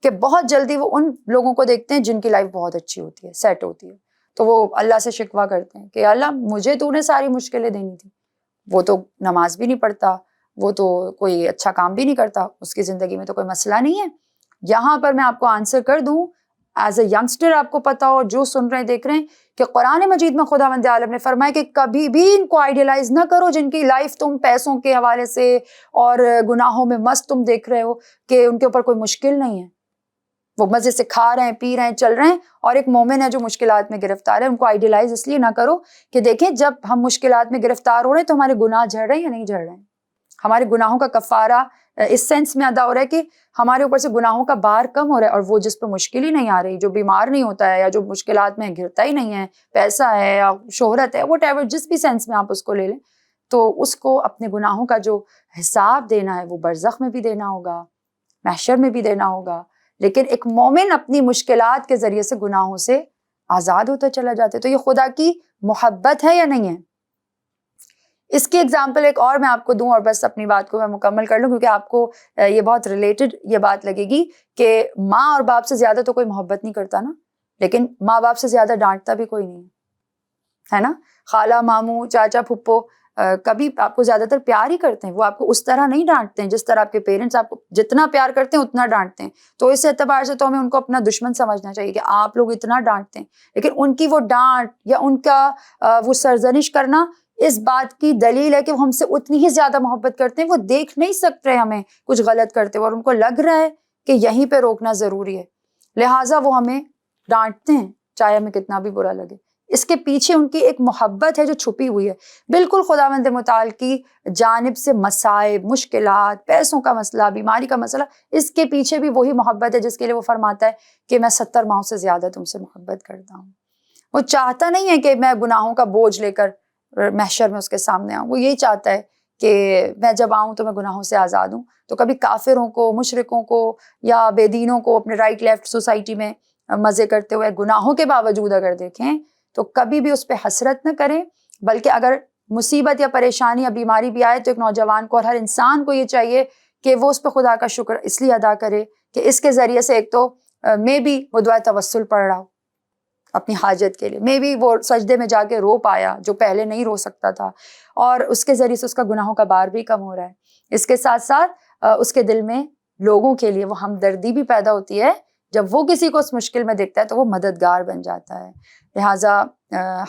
کہ بہت جلدی وہ ان لوگوں کو دیکھتے ہیں جن کی لائف بہت اچھی ہوتی ہے، سیٹ ہوتی ہے، تو وہ اللہ سے شکوہ کرتے ہیں کہ اللہ مجھے تو نے ساری مشکلیں دینی تھی، وہ تو نماز بھی نہیں پڑھتا، وہ تو کوئی اچھا کام بھی نہیں کرتا، اس کی زندگی میں تو کوئی مسئلہ نہیں ہے۔ یہاں پر میں آپ کو آنسر کر دوں، ایز اے ینگسٹر آپ کو پتا ہو، جو سن رہے ہیں دیکھ رہے ہیں، کہ قرآن مجید میں خداوند عالم نے فرمایا کہ کبھی بھی ان کو آئیڈیلائز نہ کرو جن کی لائف تم پیسوں کے حوالے سے اور گناہوں میں مست تم دیکھ رہے ہو، کہ ان کے اوپر کوئی مشکل نہیں ہے، وہ مزے سے کھا رہے ہیں، پی رہے ہیں، چل رہے ہیں، اور ایک مومن ہے جو مشکلات میں گرفتار ہے۔ ان کو آئیڈیلائز اس لیے نہ کرو کہ دیکھیں جب ہم مشکلات میں گرفتار ہو رہے ہیں تو ہمارے گناہ جھڑ رہے ہیں یا نہیں جھڑ رہے ہیں، ہمارے گناہوں کا کفارہ اس سینس میں ادا ہو رہا ہے کہ ہمارے اوپر سے گناہوں کا بار کم ہو رہا ہے، اور وہ جس پہ مشکل ہی نہیں آ رہی، جو بیمار نہیں ہوتا ہے یا جو مشکلات میں گھرتا ہی نہیں ہے، پیسہ ہے یا شہرت ہے، وٹ ایور، جس بھی سینس میں آپ اس کو لے لیں، تو اس کو اپنے گناہوں کا جو حساب دینا ہے وہ برزخ میں بھی دینا ہوگا، محشر میں بھی دینا ہوگا۔ لیکن ایک مومن اپنی مشکلات کے ذریعے سے گناہوں سے آزاد ہوتا چلا جاتا ہے، تو یہ خدا کی محبت ہے یا نہیں ہے؟ اس کی اگزامپل ایک اور میں آپ کو دوں اور بس اپنی بات کو میں مکمل کر لوں، کیونکہ آپ کو یہ بہت ریلیٹڈ یہ بات لگے گی کہ ماں اور باپ سے زیادہ تو کوئی محبت نہیں کرتا نا، لیکن ماں باپ سے زیادہ ڈانٹتا بھی کوئی نہیں ہے نا۔ خالہ، ماموں، چاچا، پھپھو کبھی آپ کو زیادہ تر پیار ہی کرتے ہیں، وہ آپ کو اس طرح نہیں ڈانٹتے ہیں جس طرح آپ کے پیرنٹس آپ کو جتنا پیار کرتے ہیں اتنا ڈانٹتے ہیں، تو اس اعتبار سے تو ہمیں ان کو اپنا دشمن سمجھنا چاہیے کہ آپ لوگ اتنا ڈانٹتے ہیں، لیکن ان کی وہ ڈانٹ یا ان کا وہ سرزنش کرنا اس بات کی دلیل ہے کہ وہ ہم سے اتنی ہی زیادہ محبت کرتے ہیں، وہ دیکھ نہیں سکتے ہمیں کچھ غلط کرتے ہوئے اور ان کو لگ رہا ہے کہ یہیں پہ روکنا ضروری ہے، لہٰذا وہ ہمیں ڈانٹتے ہیں چاہے ہمیں کتنا بھی برا لگے۔ اس کے پیچھے ان کی ایک محبت ہے جو چھپی ہوئی ہے، بالکل خداوند متعال کی جانب سے مصائب، مشکلات، پیسوں کا مسئلہ، بیماری کا مسئلہ، اس کے پیچھے بھی وہی محبت ہے جس کے لیے وہ فرماتا ہے کہ میں 70 ماہوں سے زیادہ تم سے محبت کرتا ہوں۔ وہ چاہتا نہیں ہے کہ میں گناہوں کا بوجھ لے کر محشر میں اس کے سامنے آؤں، وہ یہی چاہتا ہے کہ میں جب آؤں تو میں گناہوں سے آزاد ہوں۔ تو کبھی کافروں کو، مشرکوں کو یا بے دینوں کو اپنے رائٹ لیفٹ سوسائٹی میں مزے کرتے ہوئے گناہوں کے باوجود اگر دیکھیں تو کبھی بھی اس پہ حسرت نہ کریں، بلکہ اگر مصیبت یا پریشانی یا بیماری بھی آئے تو ایک نوجوان کو اور ہر انسان کو یہ چاہیے کہ وہ اس پہ خدا کا شکر اس لیے ادا کرے کہ اس کے ذریعے سے ایک تو میں بھی وہ دعائے توسل پڑھ رہا ہوں اپنی حاجت کے لیے، میں بھی وہ سجدے میں جا کے رو پایا جو پہلے نہیں رو سکتا تھا، اور اس کے ذریعے سے اس کا گناہوں کا بار بھی کم ہو رہا ہے۔ اس کے ساتھ ساتھ اس کے دل میں لوگوں کے لیے وہ ہمدردی بھی پیدا ہوتی ہے جب وہ کسی کو اس مشکل میں دیکھتا ہے تو وہ مددگار بن جاتا ہے. لہٰذا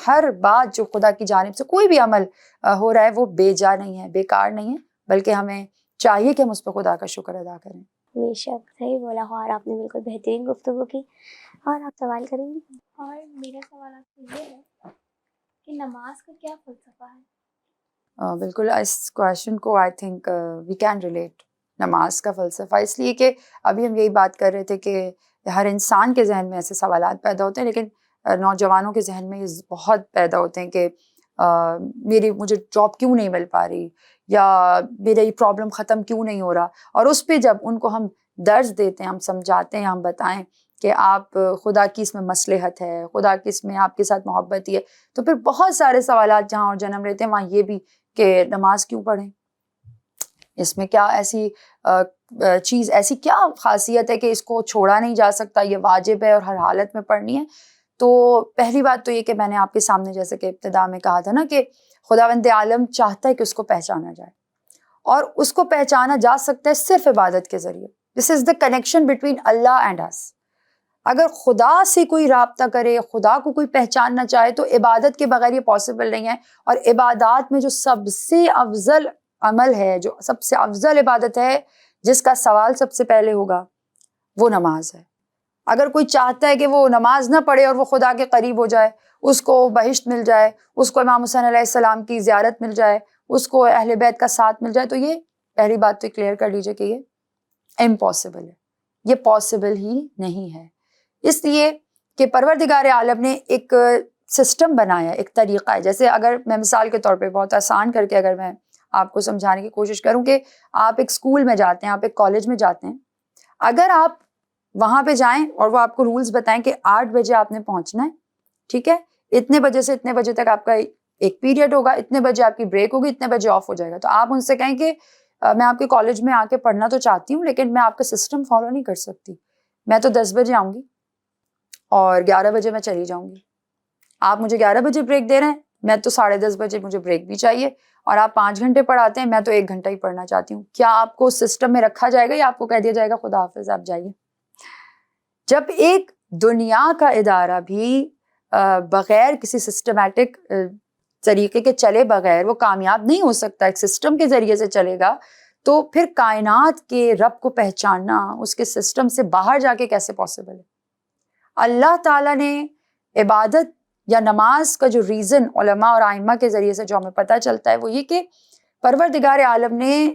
ہر بات جو خدا کی جانب سے کوئی بھی عمل ہو رہا ہے وہ بے جا نہیں ہے, بیکار نہیں ہے, بلکہ ہمیں چاہیے کہ ہم اس پہ خدا کا شکر ادا کریں. بے شک صحیح بولا, اور آپ نے بالکل بہترین گفتگو کی. اور آپ سوال کریں گی؟ اور میرا سوال آپ سے یہ ہے کہ نماز کا کیا فلسفہ ہے؟ بالکل, اس کویشچن کو I think we can relate. نماز کا فلسفہ اس لیے کہ ابھی ہم یہی بات کر رہے تھے کہ ہر انسان کے ذہن میں ایسے سوالات پیدا ہوتے ہیں, لیکن نوجوانوں کے ذہن میں یہ بہت پیدا ہوتے ہیں کہ مجھے جاب کیوں نہیں مل پا رہی, یا میرا یہ پرابلم ختم کیوں نہیں ہو رہا. اور اس پہ جب ان کو ہم درس دیتے ہیں, ہم سمجھاتے ہیں, ہم بتائیں کہ آپ خدا کی اس میں مصلحت ہے, خدا کی اس میں آپ کے ساتھ محبت ہی ہے, تو پھر بہت سارے سوالات جہاں اور جنم لیتے ہیں وہاں یہ بھی کہ نماز کیوں پڑھیں, اس میں کیا ایسی چیز, ایسی کیا خاصیت ہے کہ اس کو چھوڑا نہیں جا سکتا, یہ واجب ہے اور ہر حالت میں پڑھنی ہے. تو پہلی بات تو یہ کہ میں نے آپ کے سامنے جیسے کہ ابتدا میں کہا تھا نا کہ خداوند عالم چاہتا ہے کہ اس کو پہچانا جائے, اور اس کو پہچانا جا سکتا ہے صرف عبادت کے ذریعے. This is the connection between Allah and us. اگر خدا سے کوئی رابطہ کرے, خدا کو کوئی پہچاننا چاہے, تو عبادت کے بغیر یہ پاسبل نہیں ہے. اور عبادات میں جو سب سے افضل عمل ہے, جو سب سے افضل عبادت ہے, جس کا سوال سب سے پہلے ہوگا, وہ نماز ہے. اگر کوئی چاہتا ہے کہ وہ نماز نہ پڑھے اور وہ خدا کے قریب ہو جائے, اس کو بہشت مل جائے, اس کو امام حسین علیہ السلام کی زیارت مل جائے, اس کو اہل بیت کا ساتھ مل جائے, تو یہ پہلی بات تو کلیئر کر لیجئے کہ یہ امپاسبل ہے, یہ پاسبل ہی نہیں ہے. اس لیے کہ پروردگار عالم نے ایک سسٹم بنایا, ایک طریقہ ہے. جیسے اگر میں مثال کے طور پہ بہت آسان کر کے اگر میں آپ کو سمجھانے کی کوشش کروں کہ آپ ایک اسکول میں جاتے ہیں, آپ ایک کالج میں جاتے ہیں, اگر آپ وہاں پہ جائیں اور وہ آپ کو رولز بتائیں کہ 8 بجے آپ نے پہنچنا ہے, ٹھیک ہے, اتنے بجے سے اتنے بجے تک آپ کا ایک پیریڈ ہوگا, اتنے بجے آپ کی بریک ہوگی, اتنے بجے آف ہو جائے گا, تو آپ ان سے کہیں کہ میں آپ کے کالج میں آ کے پڑھنا تو چاہتی ہوں, لیکن میں آپ کا سسٹم فالو نہیں کر سکتی. میں تو 10 بجے آؤں گی اور 11 بجے میں چلی جاؤں گی. آپ مجھے 11 بجے بریک دے رہے ہیں, میں تو 10:30 بجے مجھے بریک بھی چاہیے, اور آپ 5 گھنٹے پڑھاتے ہیں, میں تو 1 گھنٹہ ہی پڑھنا چاہتی ہوں. کیا آپ کو سسٹم میں رکھا جائے گا یا آپ کو کہہ دیا جائے گا خدا حافظ آپ جائیے؟ جب ایک دنیا کا ادارہ بھی بغیر کسی سسٹمیٹک طریقے کے چلے بغیر وہ کامیاب نہیں ہو سکتا, ایک سسٹم کے ذریعے سے چلے گا, تو پھر کائنات کے رب کو پہچاننا اس کے سسٹم سے باہر جا کے کیسے پاسبل ہے؟ اللہ تعالیٰ نے عبادت یا نماز کا جو ریزن علماء اور ائمہ کے ذریعے سے جو ہمیں پتہ چلتا ہے وہ یہ کہ پروردگار عالم نے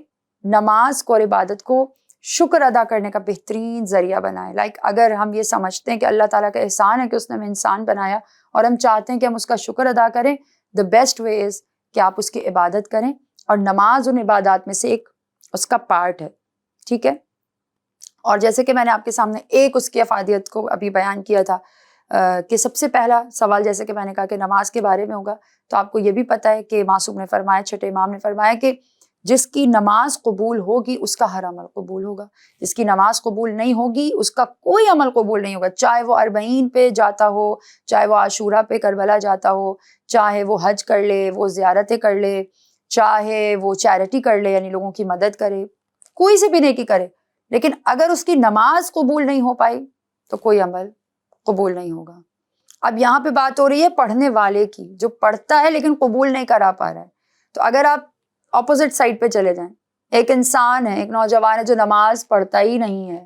نماز کو اور عبادت کو شکر ادا کرنے کا بہترین ذریعہ بنایا. لائک اگر ہم یہ سمجھتے ہیں کہ اللہ تعالیٰ کا احسان ہے کہ اس نے ہمیں انسان بنایا اور ہم چاہتے ہیں کہ ہم اس کا شکر ادا کریں, دا بیسٹ وے از کہ آپ اس کی عبادت کریں, اور نماز ان عبادات میں سے ایک اس کا پارٹ ہے, ٹھیک ہے. اور جیسے کہ میں نے آپ کے سامنے ایک اس کی افادیت کو ابھی بیان کیا تھا کہ سب سے پہلا سوال جیسے کہ میں نے کہا کہ نماز کے بارے میں ہوگا, تو آپ کو یہ بھی پتہ ہے کہ معصوم نے فرمایا, چھٹے امام نے فرمایا کہ جس کی نماز قبول ہوگی اس کا ہر عمل قبول ہوگا, جس کی نماز قبول نہیں ہوگی اس کا کوئی عمل قبول نہیں ہوگا, چاہے وہ 40 پہ جاتا ہو, چاہے وہ عاشورہ پہ کربلا جاتا ہو, چاہے وہ حج کر لے, وہ زیارتیں کر لے, چاہے وہ چیریٹی کر لے یعنی لوگوں کی مدد کرے, کوئی سے بھی نیکی کرے, لیکن اگر اس کی نماز قبول نہیں ہو پائی تو کوئی عمل قبول نہیں ہوگا. اب یہاں پہ بات ہو رہی ہے پڑھنے والے کی, جو پڑھتا ہے لیکن قبول نہیں کرا پا رہا ہے. تو اگر آپ اپوزٹ سائڈ پہ چلے جائیں, ایک انسان ہے, ایک نوجوان ہے جو نماز پڑھتا ہی نہیں ہے,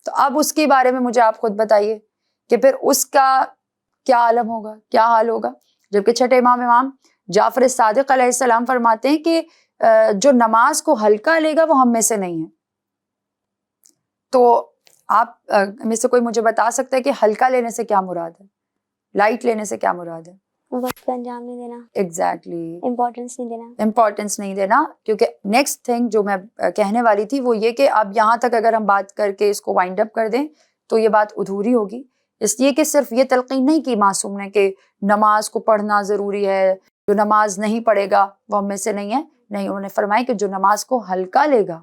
تو اب اس کے بارے میں مجھے آپ خود بتائیے کہ پھر اس کا کیا عالم ہوگا, کیا حال ہوگا. جبکہ چھٹے امام جعفر صادق علیہ السلام فرماتے ہیں کہ جو نماز کو ہلکا لے گا وہ ہم میں سے نہیں ہے. تو آپ میں سے کوئی مجھے بتا سکتا ہے کہ ہلکا لینے سے کیا مراد ہے, لائٹ لینے سے کیا مراد ہے؟ وقت کا انجام نہیں دینا, ایگزیکٹلی, امپورٹنس نہیں دینا, امپورٹنس نہیں دینا. کیونکہ نیکسٹ تھنگ جو میں کہنے والی تھی وہ یہ کہ اب یہاں تک اگر ہم بات کر کے اس کو وائنڈ اپ کر دیں تو یہ بات ادھوری ہوگی, اس لیے کہ صرف یہ تلقین نہیں کی معصوم نے کہ نماز کو پڑھنا ضروری ہے, جو نماز نہیں پڑھے گا وہ ہم میں سے نہیں ہے. نہیں, انہوں نے فرمایا کہ جو نماز کو ہلکا لے گا,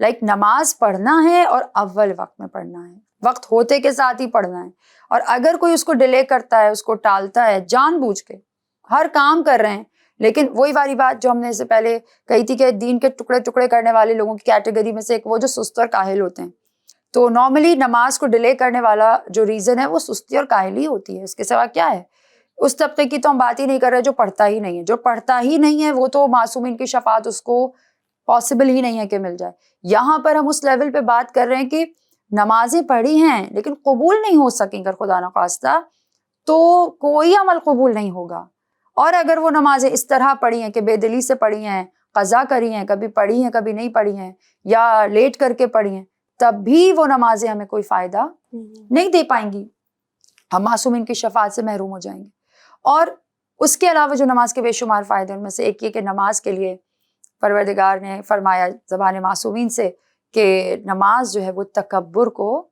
لائک نماز پڑھنا ہے اور اول وقت میں پڑھنا ہے, وقت ہوتے کے ساتھ ہی پڑھنا ہے. اور اگر کوئی اس کو ڈیلے کرتا ہے, اس کو ٹالتا ہے, جان بوجھ کے ہر کام کر رہے ہیں, لیکن وہی والی بات جو ہم نے اس سے پہلے کہی تھی کہ دین کے ٹکڑے ٹکڑے کرنے والے لوگوں کی کیٹیگری میں سے ایک وہ جو سست اور کاہل ہوتے ہیں. تو نارملی نماز کو ڈیلے کرنے والا جو ریزن ہے وہ سستی اور کاہلی ہوتی ہے، اس کے سوا کیا ہے؟ اس طبقے کی تو ہم بات ہی نہیں کر رہے جو پڑھتا ہی نہیں ہے. جو پڑھتا ہی نہیں ہے وہ تو معصومین کی شفاعت اس کو پاسبل ہی نہیں ہے کہ مل جائے. یہاں پر ہم اس لیول پہ بات کر رہے ہیں کہ نمازیں پڑھی ہیں لیکن قبول نہیں ہو سکیں اگر خدا نخواستہ تو کوئی عمل قبول نہیں ہوگا. اور اگر وہ نمازیں اس طرح پڑھی ہیں کہ بے دلی سے پڑھی ہیں، قضا کری ہیں، کبھی پڑھی ہیں کبھی نہیں پڑھی ہیں، یا لیٹ کر کے پڑھی ہیں، تب بھی وہ نمازیں ہمیں کوئی فائدہ نہیں دے پائیں گی. ہم معصومین کی شفاعت سے محروم ہو جائیں گے. اور اس کے علاوہ جو نماز کے بے شمار فائدے ان میں سے ایک یہ کہ نماز کے لیے پروردگار نے فرمایا زبان معصومین سے کہ نماز جو ہے وہ تکبر کو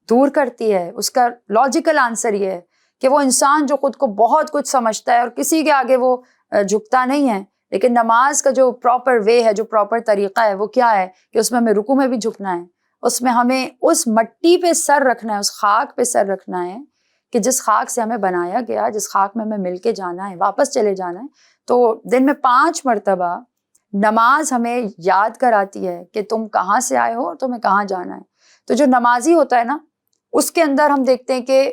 دور کرتی ہے. اس کا لاجیکل آنسر یہ ہے کہ وہ انسان جو خود کو بہت کچھ سمجھتا ہے اور کسی کے آگے وہ جھکتا نہیں ہے، لیکن نماز کا جو پراپر وے ہے، جو پراپر طریقہ ہے وہ کیا ہے کہ اس میں ہمیں رکوع میں بھی جھکنا ہے، اس میں ہمیں اس مٹی پہ سر رکھنا ہے، اس خاک پہ سر رکھنا ہے کہ جس خاک سے ہمیں بنایا گیا، جس خاک میں ہمیں مل کے جانا ہے، واپس چلے جانا ہے. تو دن میں 5 مرتبہ نماز ہمیں یاد کراتی ہے کہ تم کہاں سے آئے ہو اور تمہیں کہاں جانا ہے. تو جو نمازی ہوتا ہے نا، اس کے اندر ہم دیکھتے ہیں کہ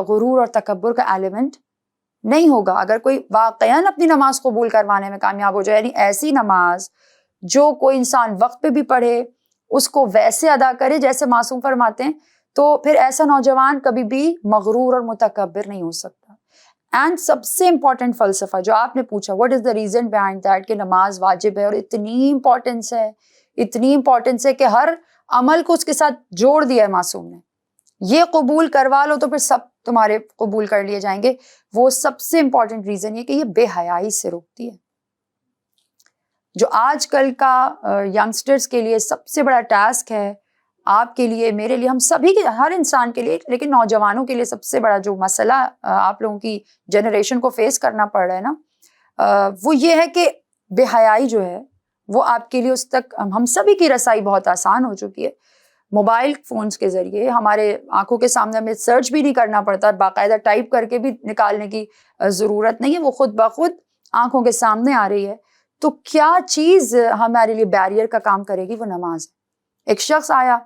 غرور اور تکبر کا ایلیمنٹ نہیں ہوگا. اگر کوئی واقعاً اپنی نماز قبول کروانے میں کامیاب ہو جائے، یعنی ایسی نماز جو کوئی انسان وقت پہ بھی پڑھے، اس کو ویسے ادا کرے جیسے معصوم فرماتے ہیں، تو پھر ایسا نوجوان کبھی بھی مغرور اور متکبر نہیں ہو سکتا. اینڈ سب سے امپورٹنٹ فلسفہ جو آپ نے پوچھا، what is the reason behind that کہ نماز واجب ہے اور اتنی امپورٹنس ہے کہ ہر عمل کو اس کے ساتھ جوڑ دیا ہے معصوم نے. یہ قبول کروا لو تو پھر سب تمہارے قبول کر لیے جائیں گے. وہ سب سے امپورٹنٹ ریزن یہ کہ یہ بے حیائی سے روکتی ہے. جو آج کل کا ینگسٹرز کے لیے سب سے بڑا ٹاسک ہے، آپ کے لیے، میرے لیے، ہم سبھی کے، ہر انسان کے لیے، لیکن نوجوانوں کے لیے سب سے بڑا جو مسئلہ آپ لوگوں کی جنریشن کو فیس کرنا پڑ رہا ہے نا، وہ یہ ہے کہ بے حیائی جو ہے وہ آپ کے لیے اس تک ہم سبھی کی رسائی بہت آسان ہو چکی ہے. موبائل فونز کے ذریعے ہمارے آنکھوں کے سامنے ہمیں سرچ بھی نہیں کرنا پڑتا، باقاعدہ ٹائپ کر کے بھی نکالنے کی ضرورت نہیں ہے، وہ خود بخود آنکھوں کے سامنے آ رہی ہے. تو کیا چیز ہمارے لیے بیریئر کا کام کرے گی؟ وہ نماز ہے. ایک شخص آیا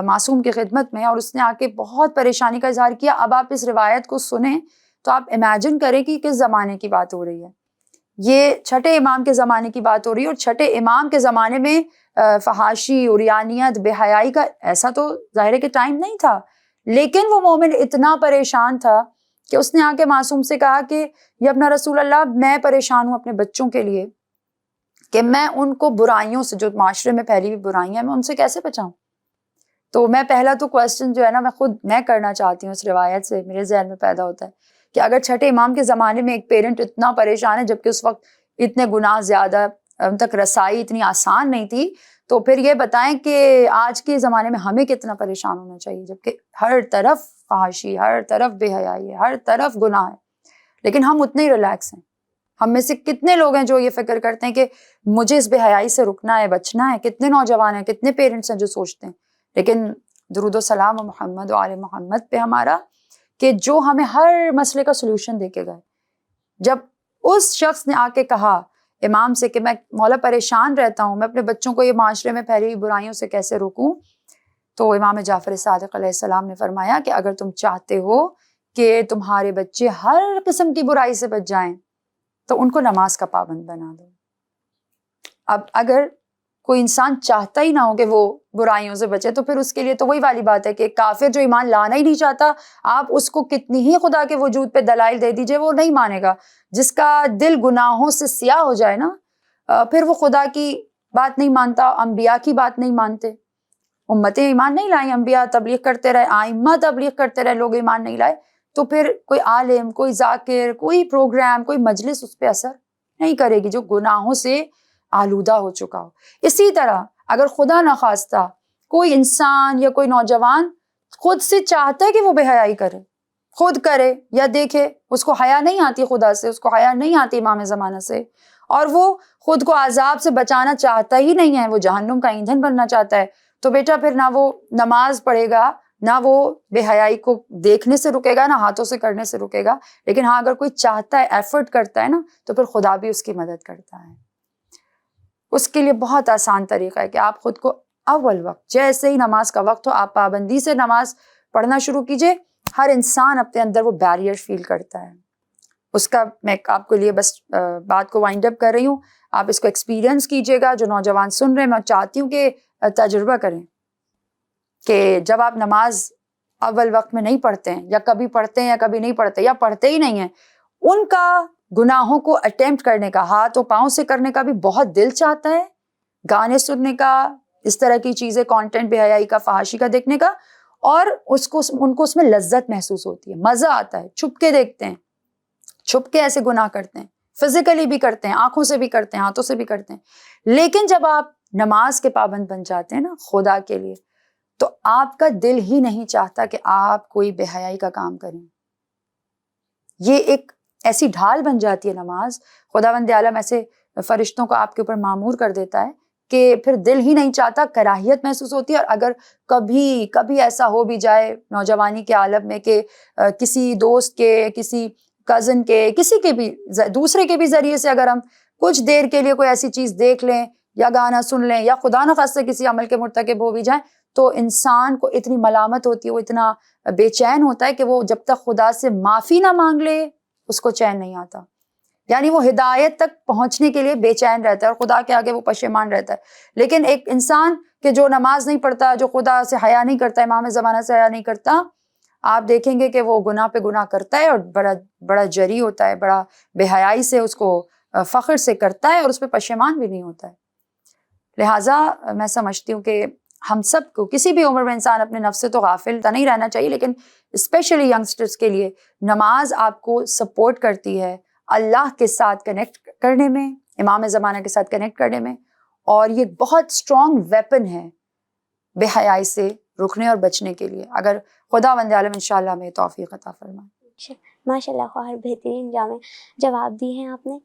معصوم کی خدمت میں اور اس نے آ کے بہت پریشانی کا اظہار کیا. اب آپ اس روایت کو سنیں تو آپ امیجن کریں کہ کس زمانے کی بات ہو رہی ہے. یہ چھٹے امام کے زمانے کی بات ہو رہی ہے، اور چھٹے امام کے زمانے میں فحاشی، عریانیت، بے حیائی کا ایسا تو ظاہر ہے کہ ٹائم نہیں تھا. لیکن وہ مومن اتنا پریشان تھا کہ اس نے آ کے معصوم سے کہا کہ یہ اپنا رسول اللہ، میں پریشان ہوں اپنے بچوں کے لیے کہ میں ان کو برائیوں سے، جو معاشرے میں پھیلی ہوئی برائیاں، میں ان سے کیسے بچاؤں. تو میں پہلا تو کوسچن جو ہے نا میں کرنا چاہتی ہوں، اس روایت سے میرے ذہن میں پیدا ہوتا ہے کہ اگر چھٹے امام کے زمانے میں ایک پیرنٹ اتنا پریشان ہے، جبکہ اس وقت اتنے گناہ زیادہ، ان تک رسائی اتنی آسان نہیں تھی، تو پھر یہ بتائیں کہ آج کے زمانے میں ہمیں کتنا پریشان ہونا چاہیے، جبکہ ہر طرف فحاشی، ہر طرف بے حیائی ہے، ہر طرف گناہ ہے، لیکن ہم اتنے ہی ریلیکس ہیں. ہم میں سے کتنے لوگ ہیں جو یہ فکر کرتے ہیں کہ مجھے اس بے حیائی سے رکنا ہے، بچنا ہے؟ کتنے نوجوان ہیں، کتنے پیرنٹس ہیں جو سوچتے ہیں. لیکن درود و سلام محمد و آل محمد پہ ہمارا کہ جو ہمیں ہر مسئلے کا سلوشن دے کے گئے. جب اس شخص نے آ کے کہا امام سے کہ میں مولا پریشان رہتا ہوں، میں اپنے بچوں کو یہ معاشرے میں پھیلی ہوئی برائیوں سے کیسے روکوں، تو امام جعفر صادق علیہ السلام نے فرمایا کہ اگر تم چاہتے ہو کہ تمہارے بچے ہر قسم کی برائی سے بچ جائیں تو ان کو نماز کا پابند بنا دو. اب اگر کوئی انسان چاہتا ہی نہ ہو کہ وہ برائیوں سے بچے، تو پھر اس کے لیے تو وہی والی بات ہے کہ کافر جو ایمان لانا ہی نہیں چاہتا، آپ اس کو کتنی ہی خدا کے وجود پہ دلائل دے دیجئے وہ نہیں مانے گا. جس کا دل گناہوں سے سیاہ ہو جائے نا، پھر وہ خدا کی بات نہیں مانتا، انبیاء کی بات نہیں مانتے. امتیں ایمان نہیں لائیں، انبیاء تبلیغ کرتے رہے، ائمہ تبلیغ کرتے رہے، لوگ ایمان نہیں لائے، تو پھر کوئی عالم، کوئی ذاکر، کوئی پروگرام، کوئی مجلس اس پہ اثر نہیں کرے گی جو گناہوں سے آلودہ ہو چکا ہو. اسی طرح اگر خدا نخواستہ کوئی انسان یا کوئی نوجوان خود سے چاہتا ہے کہ وہ بے حیائی کرے، خود کرے یا دیکھے، اس کو حیا نہیں آتی خدا سے، اس کو حیا نہیں آتی امام زمانہ سے، اور وہ خود کو عذاب سے بچانا چاہتا ہی نہیں ہے، وہ جہنم کا ایندھن بننا چاہتا ہے، تو بیٹا پھر نہ وہ نماز پڑھے گا، نہ وہ بے حیائی کو دیکھنے سے رکے گا، نہ ہاتھوں سے کرنے سے رکے گا. لیکن ہاں اگر کوئی چاہتا ہے، ایفرٹ کرتا ہے نا، تو پھر خدا بھی اس کی مدد کرتا ہے. اس کے لیے بہت آسان طریقہ ہے کہ آپ خود کو اول وقت جیسے ہی نماز کا وقت ہو آپ پابندی سے نماز پڑھنا شروع کیجئے. ہر انسان اپنے اندر وہ بیریئر فیل کرتا ہے. اس کا میں آپ کے لیے بس بات کو وائنڈ اپ کر رہی ہوں. آپ اس کو ایکسپیرینس کیجئے گا. جو نوجوان سن رہے ہیں میں چاہتی ہوں کہ تجربہ کریں کہ جب آپ نماز اول وقت میں نہیں پڑھتے ہیں یا کبھی پڑھتے ہیں یا کبھی نہیں پڑھتے یا پڑھتے ہی نہیں ہیں, ان کا گناہوں کو اٹیمپٹ کرنے کا, ہاتھ و پاؤں سے کرنے کا بھی بہت دل چاہتا ہے, گانے سننے کا, اس طرح کی چیزیں, کانٹینٹ بے حیائی کا, فحاشی کا دیکھنے کا, اور ان کو اس میں لذت محسوس ہوتی ہے, مزہ آتا ہے. چھپ کے دیکھتے ہیں, چھپ کے ایسے گناہ کرتے ہیں, فزیکلی بھی کرتے ہیں, آنکھوں سے بھی کرتے ہیں, ہاتھوں سے بھی کرتے ہیں. لیکن جب آپ نماز کے پابند بن جاتے ہیں نا خدا کے لیے, تو آپ کا دل ہی نہیں چاہتا کہ آپ کوئی بے حیائی کا کام کریں. یہ ایک ایسی ڈھال بن جاتی ہے نماز, خداوند عالم ایسے فرشتوں کو آپ کے اوپر معمور کر دیتا ہے کہ پھر دل ہی نہیں چاہتا, کراہیت محسوس ہوتی ہے. اور اگر کبھی ایسا ہو بھی جائے نوجوانی کے عالم میں کہ کسی دوست کے, کسی کزن کے, کسی کے بھی, دوسرے کے بھی ذریعے سے اگر ہم کچھ دیر کے لیے کوئی ایسی چیز دیکھ لیں یا گانا سن لیں یا خدا نخواستہ کسی عمل کے مرتکب ہو بھی جائیں, تو انسان کو اتنی ملامت ہوتی ہے, وہ اتنا بے چین ہوتا ہے کہ وہ جب تک خدا سے معافی نہ مانگ لے اس کو چین نہیں آتا. یعنی وہ ہدایت تک پہنچنے کے لیے بے چین رہتا ہے اور خدا کے آگے وہ پشیمان رہتا ہے. لیکن ایک انسان کہ جو نماز نہیں پڑھتا, جو خدا سے حیا نہیں کرتا, امام زمانہ سے حیا نہیں کرتا, آپ دیکھیں گے کہ وہ گناہ پہ گناہ کرتا ہے اور بڑا جری ہوتا ہے, بڑا بے حیائی سے اس کو فخر سے کرتا ہے اور اس پہ پشیمان بھی نہیں ہوتا ہے. لہٰذا میں سمجھتی ہوں کہ ہم سب کو کسی بھی عمر میں انسان اپنے نفس سے تو غافل نہیں رہنا چاہیے, لیکن اسپیشلی ینگسٹرز کے لیے نماز آپ کو سپورٹ کرتی ہے اللہ کے ساتھ کنیکٹ کرنے میں, امام زمانہ کے ساتھ کنیکٹ کرنے میں, اور یہ بہت اسٹرانگ ویپن ہے بے حیائی سے رکنے اور بچنے کے لیے, اگر خداوند عالم انشاءاللہ ہمیں توفیق عطا فرمائے. ماشاء اللہ خواہر, بہترین جامع جواب دی ہیں آپ نے.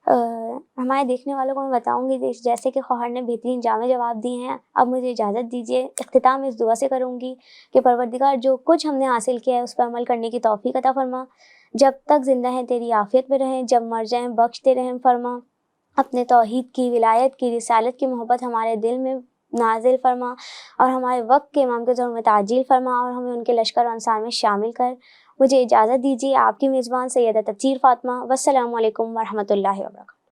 ہمارے دیکھنے والوں کو میں بتاؤں گی جیسے کہ خواہر نے بہترین جامع جواب دیے ہیں. اب مجھے اجازت دیجیے, اختتام اس دعا سے کروں گی کہ پروردگار جو کچھ ہم نے حاصل کیا ہے اس پر عمل کرنے کی توفیق عطا فرما, جب تک زندہ ہیں تیری عافیت میں رہیں, جب مر جائیں بخش دے رحم فرما, اپنے توحید کی, ولایت کی, رسالت کی محبت ہمارے دل میں نازل فرما, اور ہمارے وقت کے امام کے ظہور میں تعجیل فرما, اور ہمیں ان کے لشکر و انصار میں شامل کر. مجھے اجازت دیجیے, آپ کی میزبان سیدہ تطہیر فاطمہ. والسلام علیکم ورحمۃ اللہ وبرکاتہ.